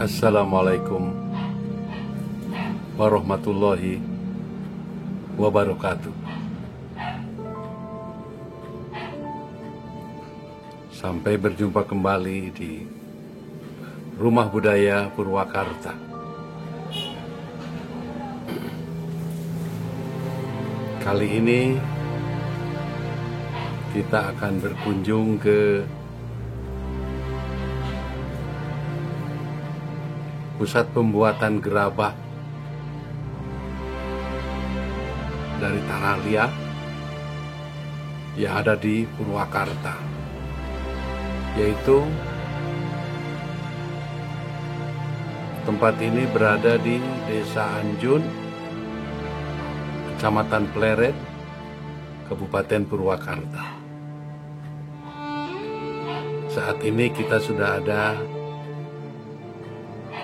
Assalamualaikum warahmatullahi wabarakatuh. Sampai berjumpa kembali di Rumah Budaya Purwakarta. Kali ini kita akan berkunjung ke pusat pembuatan gerabah dari tanah liat yang ada di Purwakarta, yaitu tempat ini berada di Desa Anjun, Kecamatan Pleret, Kabupaten Purwakarta. Saat ini kita sudah ada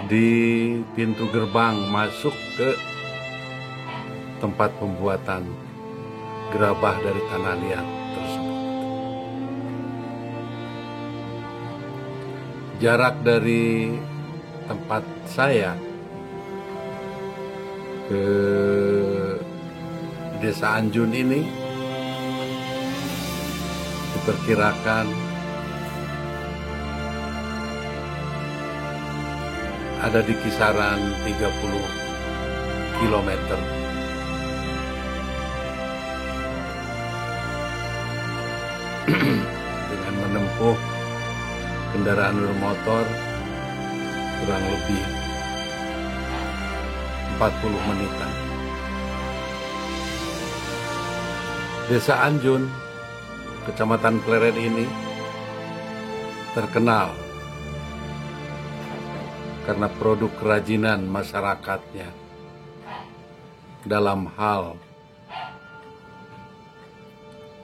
di pintu gerbang masuk ke tempat pembuatan gerabah dari tanah liat tersebut. Jarak dari tempat saya ke Desa Anjun ini diperkirakan ada di kisaran 30 km. Dengan menempuh kendaraan bermotor kurang lebih 40 menitan. Desa Anjun, Kecamatan Pleret ini terkenal karena produk kerajinan masyarakatnya dalam hal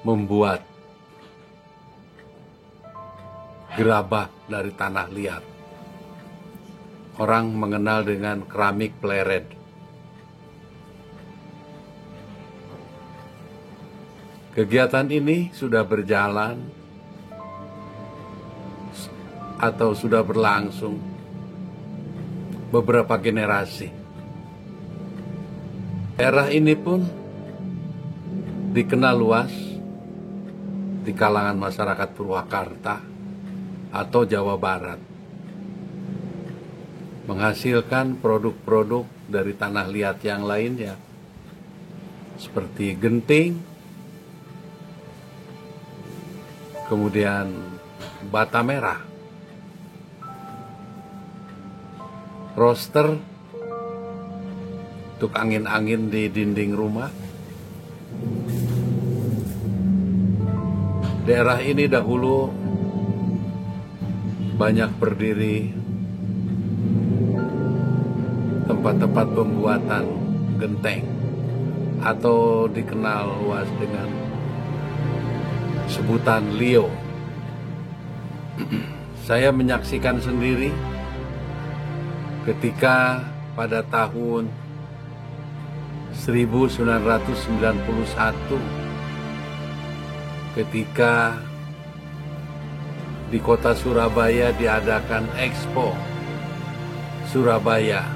membuat gerabah dari tanah liat. Orang mengenal dengan keramik Pleret. Kegiatan ini sudah berjalan atau sudah berlangsung beberapa generasi. Daerah ini pun dikenal luas di kalangan masyarakat Purwakarta atau Jawa Barat, menghasilkan produk-produk dari tanah liat yang lainnya seperti genting, kemudian bata merah, roster untuk angin-angin di dinding rumah. Daerah ini dahulu banyak berdiri tempat-tempat pembuatan genteng atau dikenal luas dengan sebutan Lio. Saya menyaksikan sendiri ketika pada tahun 1991 ketika di kota Surabaya diadakan Expo Surabaya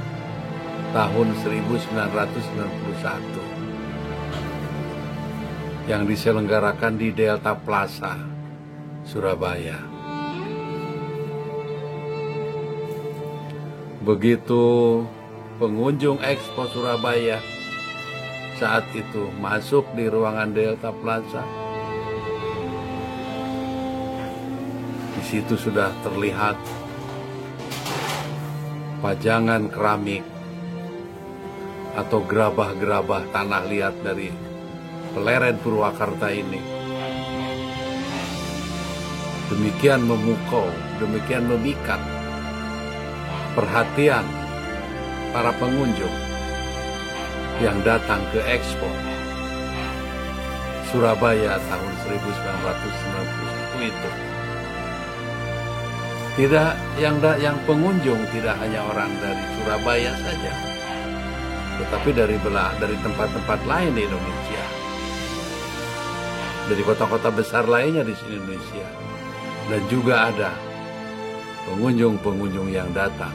tahun 1991 yang diselenggarakan di Delta Plaza, Surabaya. Begitu pengunjung Expo Surabaya saat itu masuk di ruangan Delta Plaza, di situ sudah terlihat pajangan keramik atau gerabah-gerabah tanah liat dari Pleret Purwakarta ini. Demikian memukau, demikian memikat perhatian para pengunjung yang datang ke Expo Surabaya tahun 1991 itu. Tidak yang pengunjung tidak hanya orang dari Surabaya saja, tetapi dari tempat-tempat lain di Indonesia, dari kota-kota besar lainnya di Indonesia, dan juga ada pengunjung-pengunjung yang datang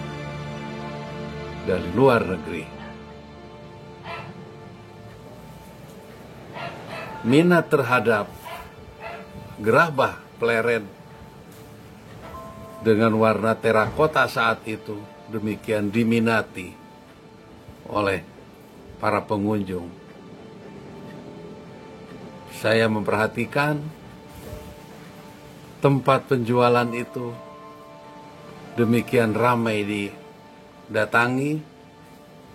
dari luar negeri. Minat terhadap gerabah pleret dengan warna terakota saat itu demikian diminati oleh para pengunjung. Saya memperhatikan tempat penjualan itu demikian ramai didatangi,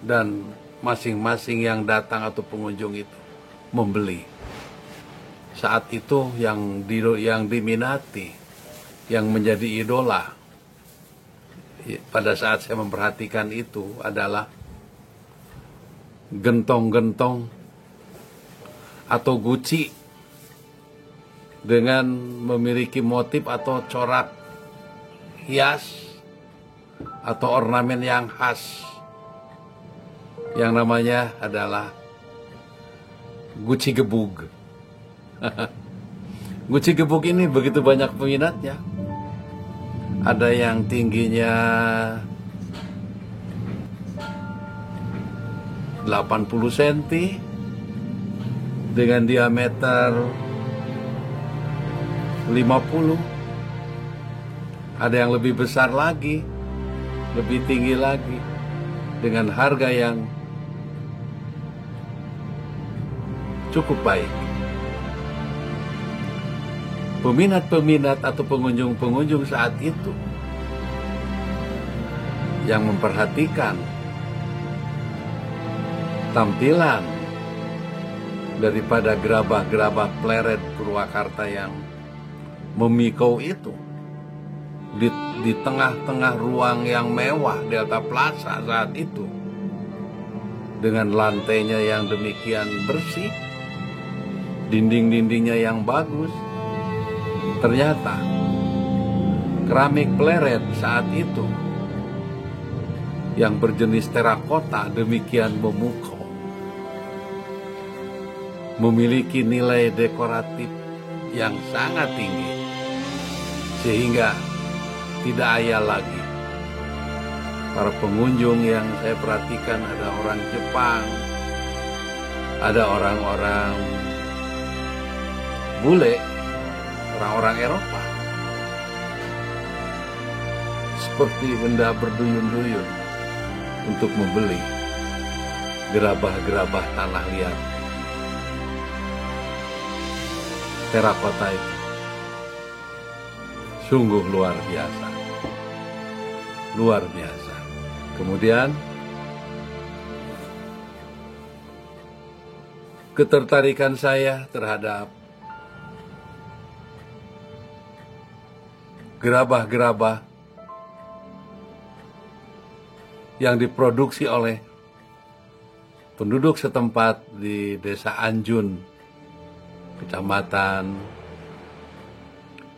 dan masing-masing yang datang atau pengunjung itu membeli. Saat itu yang diminati, yang menjadi idola pada saat saya memperhatikan itu adalah gentong-gentong atau guci dengan memiliki motif atau corak hias atau ornamen yang khas, yang namanya adalah guci gebug. Guci gebug ini begitu banyak peminatnya. Ada yang tingginya 80 cm dengan diameter 50. Ada yang lebih besar lagi, lebih tinggi lagi, dengan harga yang cukup baik. Peminat-peminat atau pengunjung-pengunjung saat itu yang memperhatikan tampilan daripada gerabah-gerabah pleret Purwakarta yang memikau itu di tengah-tengah ruang yang mewah Delta Plaza saat itu, dengan lantainya yang demikian bersih, dinding-dindingnya yang bagus. Ternyata keramik pleret saat itu yang berjenis terakota demikian memukau, memiliki nilai dekoratif yang sangat tinggi, sehingga tidak ayal lagi para pengunjung yang saya perhatikan. Ada orang Jepang, ada orang-orang bule, orang-orang Eropa, seperti benda berduyun-duyun untuk membeli gerabah-gerabah tanah liat terakota itu. Sungguh luar biasa, luar biasa. Kemudian ketertarikan saya terhadap gerabah-gerabah yang diproduksi oleh penduduk setempat di Desa Anjun, Kecamatan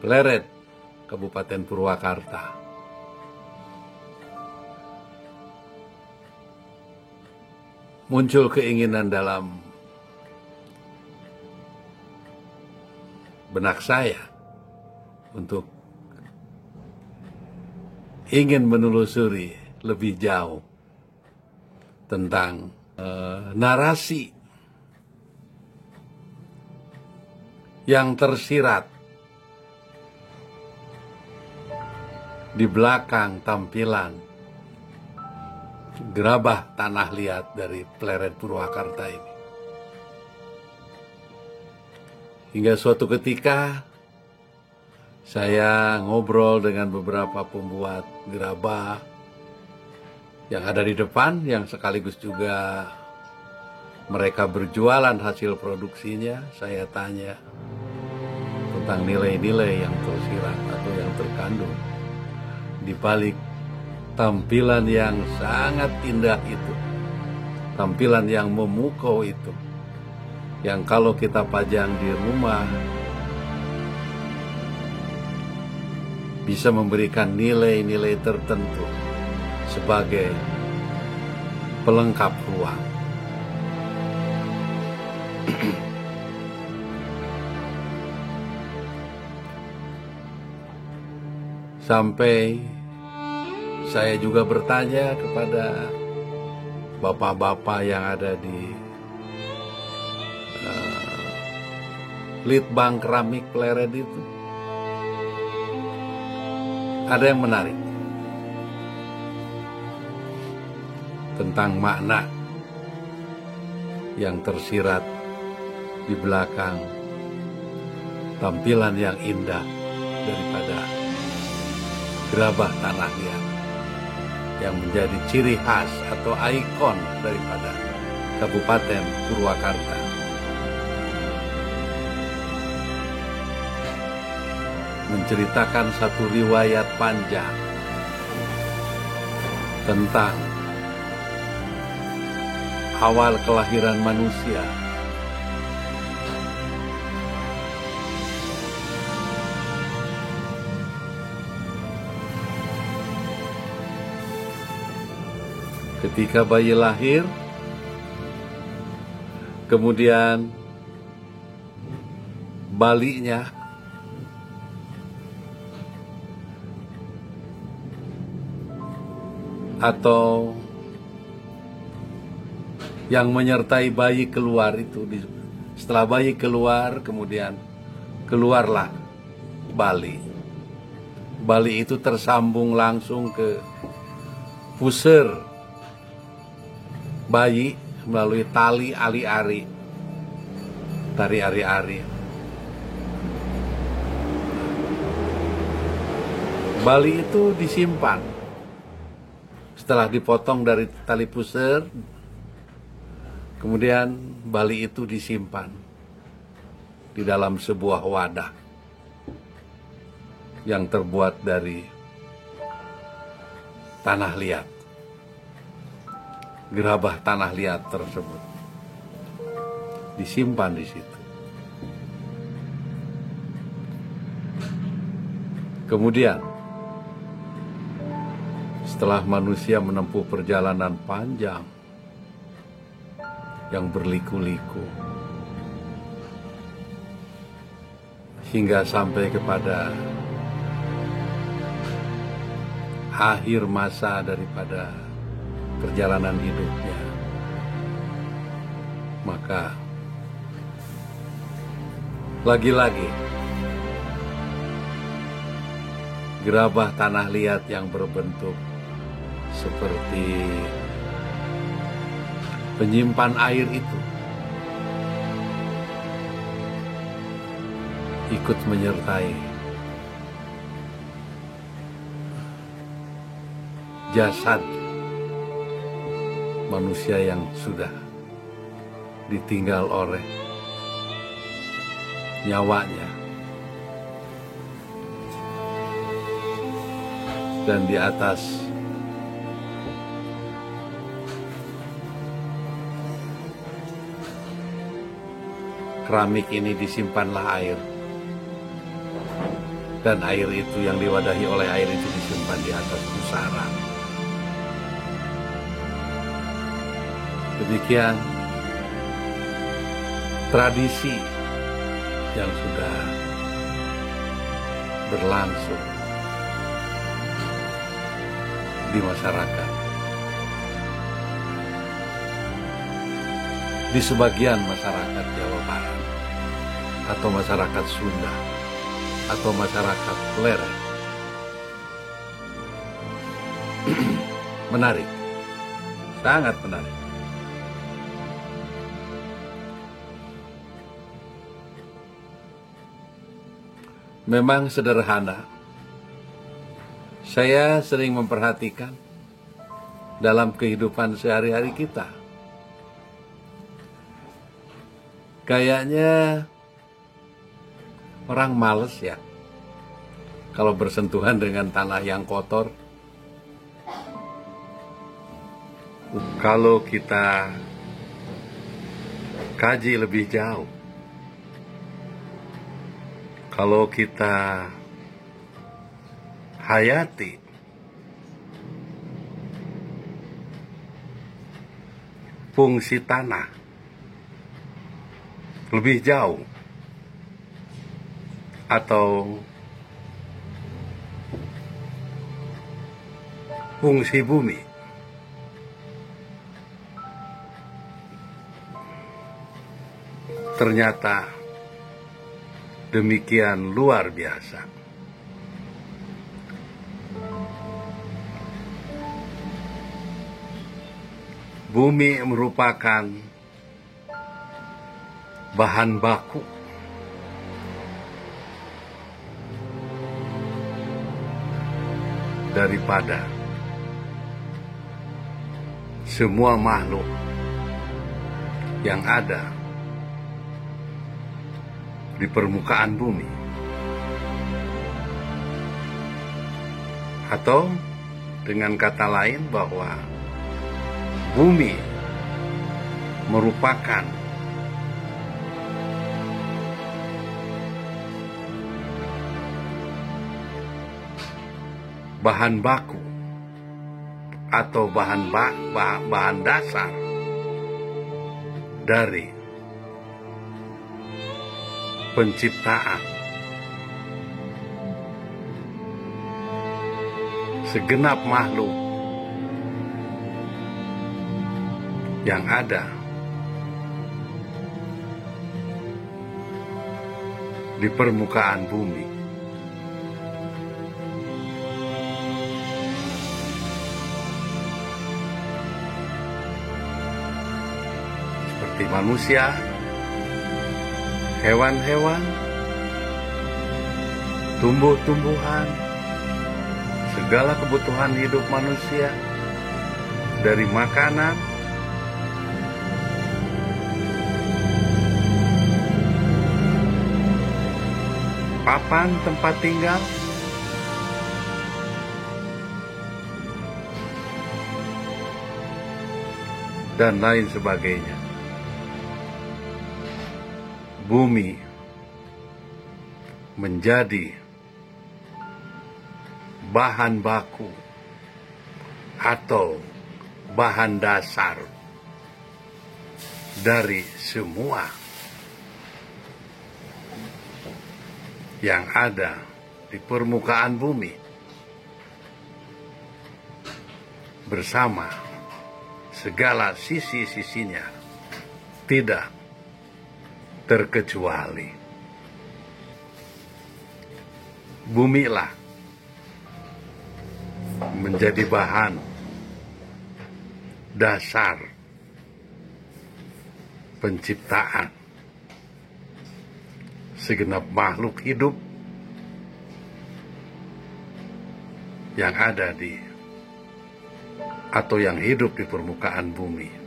Pleret, Kabupaten Purwakarta. Muncul keinginan dalam benak saya untuk ingin menelusuri lebih jauh tentang narasi yang tersirat di belakang tampilan gerabah tanah liat dari Pleret Purwakarta ini. Hingga suatu ketika saya ngobrol dengan beberapa pembuat gerabah yang ada di depan, yang sekaligus juga mereka berjualan hasil produksinya. Saya tanya tentang nilai-nilai yang tersirat atau yang terkandung di balik tampilan yang sangat indah itu, tampilan yang memukau itu, yang kalau kita pajang di rumah bisa memberikan nilai-nilai tertentu sebagai pelengkap ruang. Sampai saya juga bertanya kepada bapak-bapak yang ada di Litbang Keramik Pleret itu, ada yang menarik tentang makna yang tersirat di belakang tampilan yang indah daripada gerabah tanah liat yang menjadi ciri khas atau ikon daripada Kabupaten Purwakarta. Menceritakan satu riwayat panjang tentang awal kelahiran manusia, ketika bayi lahir, kemudian balinya atau yang menyertai bayi keluar itu, setelah bayi keluar, kemudian keluarlah bali. Bali itu tersambung langsung ke pusar bayi melalui tali ali-ari, tari ari-ari. Bali itu disimpan setelah dipotong dari tali pusar. Kemudian bali itu disimpan di dalam sebuah wadah yang terbuat dari tanah liat. Gerabah tanah liat tersebut disimpan di situ. Kemudian setelah manusia menempuh perjalanan panjang yang berliku-liku hingga sampai kepada akhir masa daripada perjalanan hidupnya, maka lagi-lagi gerabah tanah liat yang berbentuk seperti penyimpan air itu ikut menyertai jasad manusia yang sudah ditinggal oleh nyawanya, dan di atas keramik ini disimpanlah air, dan air itu yang diwadahi oleh air itu disimpan di atas pusara. Demikian tradisi yang sudah berlangsung di masyarakat, di sebagian masyarakat Jawa Barat atau masyarakat Sunda atau masyarakat Pleret. Menarik, sangat menarik. Memang sederhana. Saya sering memperhatikan dalam kehidupan sehari-hari kita. Kayaknya orang males ya kalau bersentuhan dengan tanah yang kotor. Kalau kita kaji lebih jauh, kalau kita hayati fungsi tanah lebih jauh, atau fungsi bumi, ternyata demikian luar biasa. Bumi merupakan bahan baku daripada semua makhluk yang ada di permukaan bumi, atau dengan kata lain bahwa bumi merupakan bahan baku atau bahan dasar dari penciptaan segenap makhluk yang ada di permukaan bumi. Seperti manusia, hewan-hewan, tumbuh-tumbuhan, segala kebutuhan hidup manusia, dari makanan, papan tempat tinggal, dan lain sebagainya. Bumi menjadi bahan baku atau bahan dasar dari semua yang ada di permukaan bumi, bersama segala sisi-sisinya, tidak terkecuali. Bumilah menjadi bahan dasar penciptaan segenap makhluk hidup yang ada di atau yang hidup di permukaan bumi.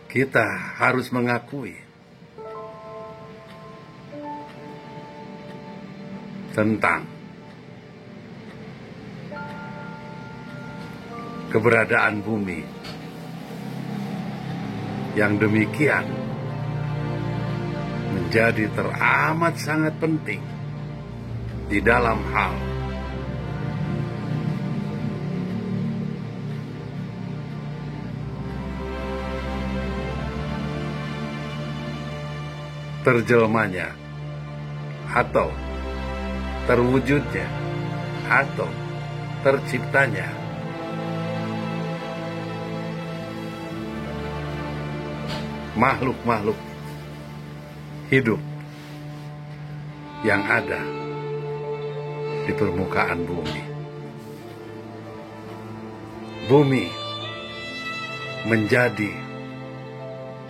Kita harus mengakui tentang keberadaan bumi yang demikian menjadi teramat sangat penting di dalam hal terjelmanya atau terwujudnya atau terciptanya makhluk-makhluk hidup yang ada di permukaan bumi. Bumi menjadi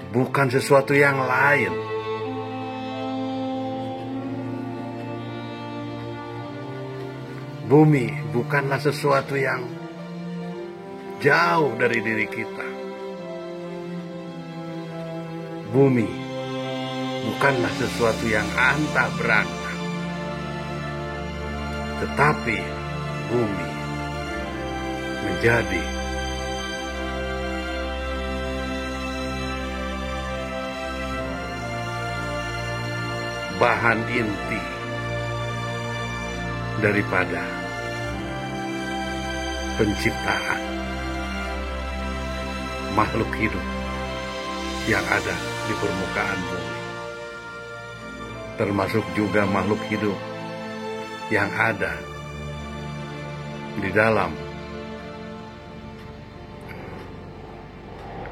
bukan sesuatu yang lain bumi bukanlah sesuatu yang jauh dari diri kita. Bumi bukanlah sesuatu yang antah berantah. Tetapi bumi menjadi bahan inti daripada penciptaan makhluk hidup yang ada di permukaan bumi, termasuk juga makhluk hidup yang ada di dalam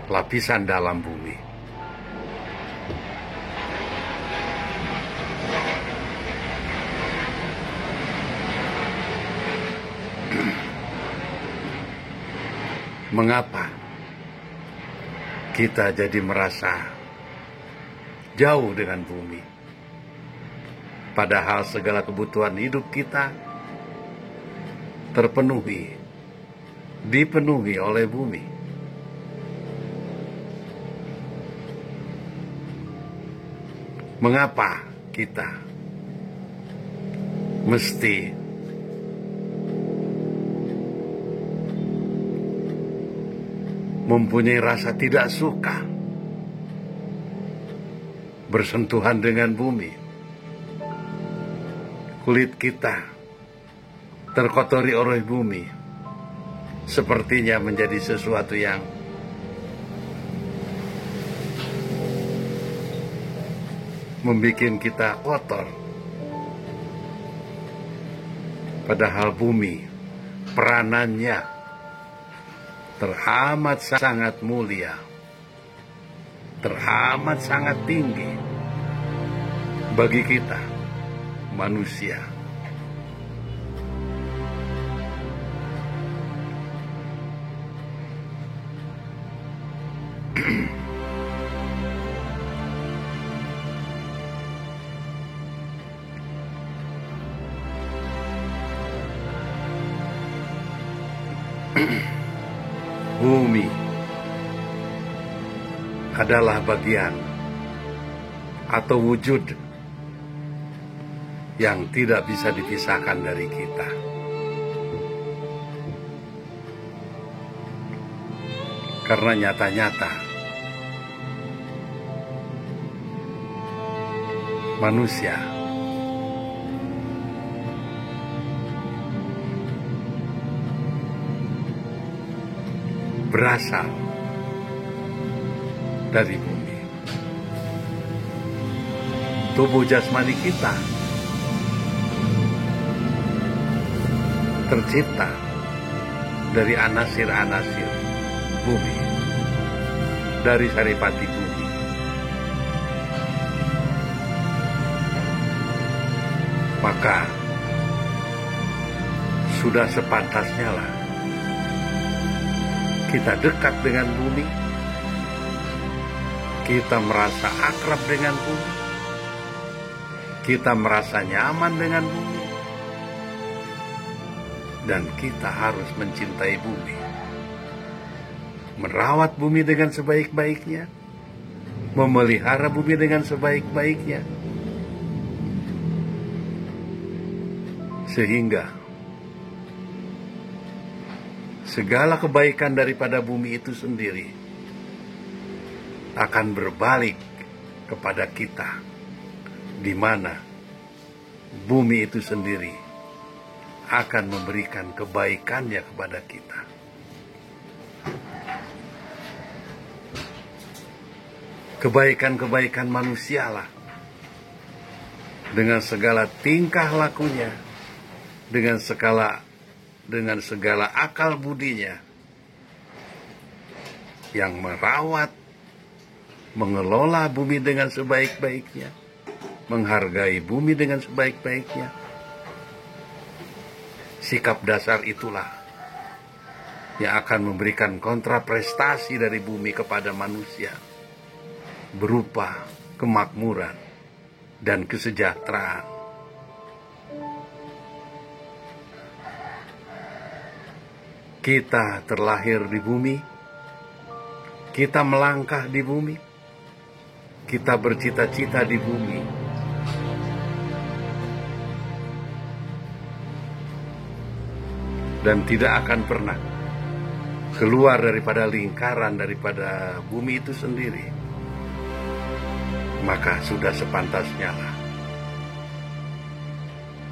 lapisan dalam bumi. Mengapa kita jadi merasa jauh dengan bumi? Padahal segala kebutuhan hidup kita dipenuhi oleh bumi. Mengapa kita mesti mempunyai rasa tidak suka bersentuhan dengan bumi? Kulit kita terkotori oleh bumi, sepertinya menjadi sesuatu yang membuat kita kotor. Padahal bumi peranannya teramat sangat mulia, teramat sangat tinggi bagi kita manusia. Bumi adalah bagian atau wujud yang tidak bisa dipisahkan dari kita. Karena nyata-nyata manusia berasal dari bumi. Tubuh jasmani kita tercipta dari anasir-anasir bumi, dari saripati bumi. Maka sudah sepantasnya lah kita dekat dengan bumi, kita merasa akrab dengan bumi, kita merasa nyaman dengan bumi, dan kita harus mencintai bumi, merawat bumi dengan sebaik-baiknya, memelihara bumi dengan sebaik-baiknya, sehingga segala kebaikan daripada bumi itu sendiri akan berbalik kepada kita, di mana bumi itu sendiri akan memberikan kebaikannya kepada kita. Kebaikan-kebaikan manusialah, dengan segala tingkah lakunya, dengan segala akal budinya, yang merawat, mengelola bumi dengan sebaik-baiknya, menghargai bumi dengan sebaik-baiknya. Sikap dasar itulah yang akan memberikan kontraprestasi dari bumi kepada manusia, berupa kemakmuran dan kesejahteraan. Kita terlahir di bumi, kita melangkah di bumi, kita bercita-cita di bumi. Dan tidak akan pernah keluar daripada lingkaran daripada bumi itu sendiri. Maka sudah sepantasnya lah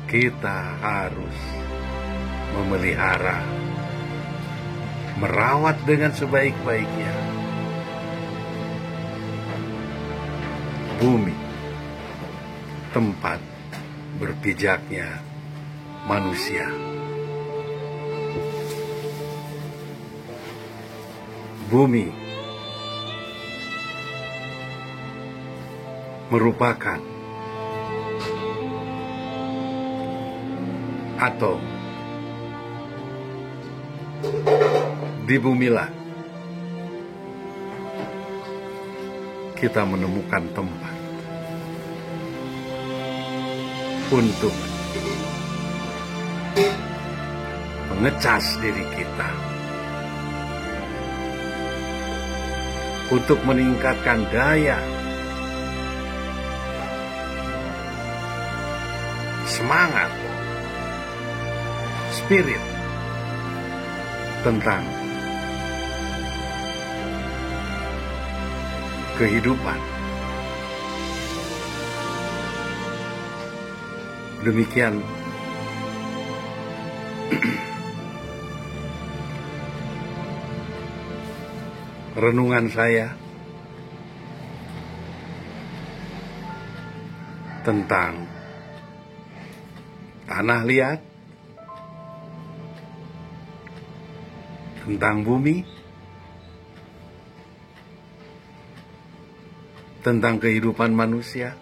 kita harus memelihara, merawat dengan sebaik-baiknya bumi, tempat berpijaknya manusia. bumi merupakan atau di bumilah kita menemukan tempat untuk mengecas diri kita, untuk meningkatkan daya, semangat, spirit tentang kehidupan. Demikian renungan saya tentang tanah liat, tentang bumi, tentang kehidupan manusia,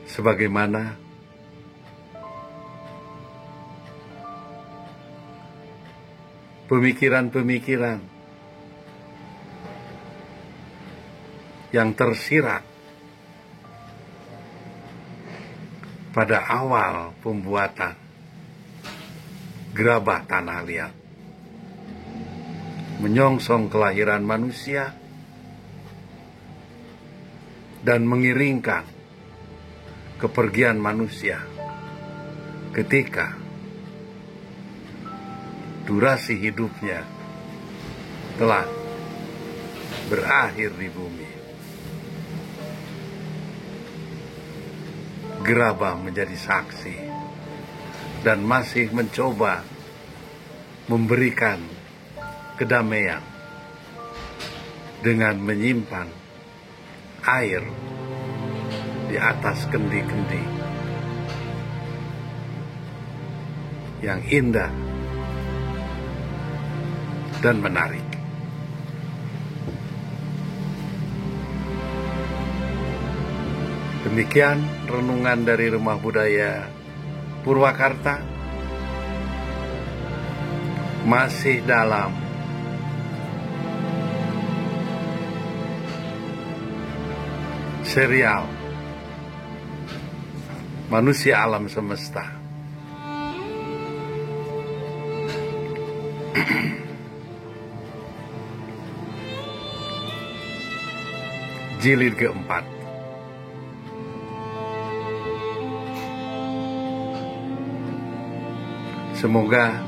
sebagaimana pemikiran-pemikiran yang tersirat pada awal pembuatan gerabah tanah liat, menyongsong kelahiran manusia dan mengiringkan kepergian manusia ketika durasi hidupnya telah berakhir di bumi. Gerabah menjadi saksi dan masih mencoba memberikan kedamaian dengan menyimpan air di atas kendi-kendi yang indah dan menarik. Demikian renungan dari Rumah Budaya Purwakarta, masih dalam serial Manusia Alam Semesta. Jilid keempat. Semoga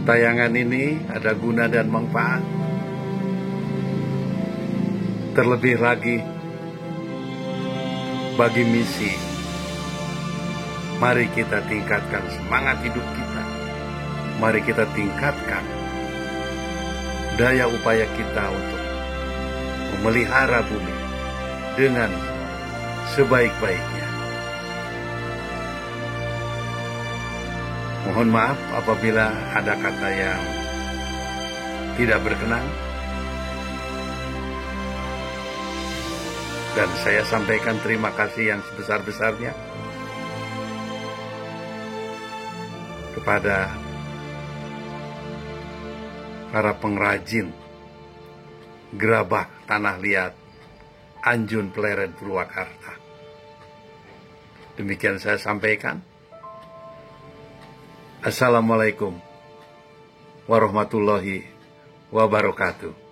tayangan ini ada guna dan manfaat. Terlebih lagi bagi misi, mari kita tingkatkan semangat hidup kita. Mari kita tingkatkan daya upaya kita untuk memelihara bumi dengan sebaik-baiknya. Mohon maaf apabila ada kata yang tidak berkenan. Dan saya sampaikan terima kasih yang sebesar-besarnya kepada para pengrajin gerabah tanah liat Anjun Pleret Purwakarta. Demikian saya sampaikan. Assalamualaikum warahmatullahi wabarakatuh.